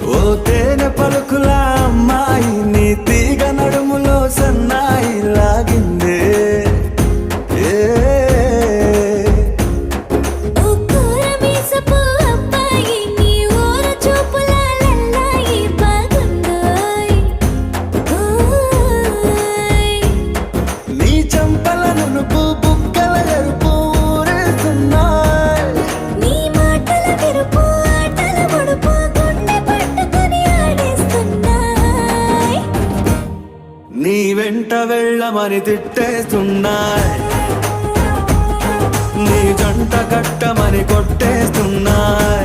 ఓ తేనె పలుకుల అమ్మాయి నీ తీగ నడుములో సన్నాయి లాగిందే ఏ నీ చంపల నునుపు బుగ్గల ఎరుపు ఊరేస్తున్నాయి నీ మాటల విరుపు ఆటల పొడుపు గుండె పట్టుకొని ఆడేస్తున్నాయి నీ వెంట వెళ్ళమని తిట్టేస్తున్నాయి నీ జంట కట్టమని కొట్టేస్తున్నాయి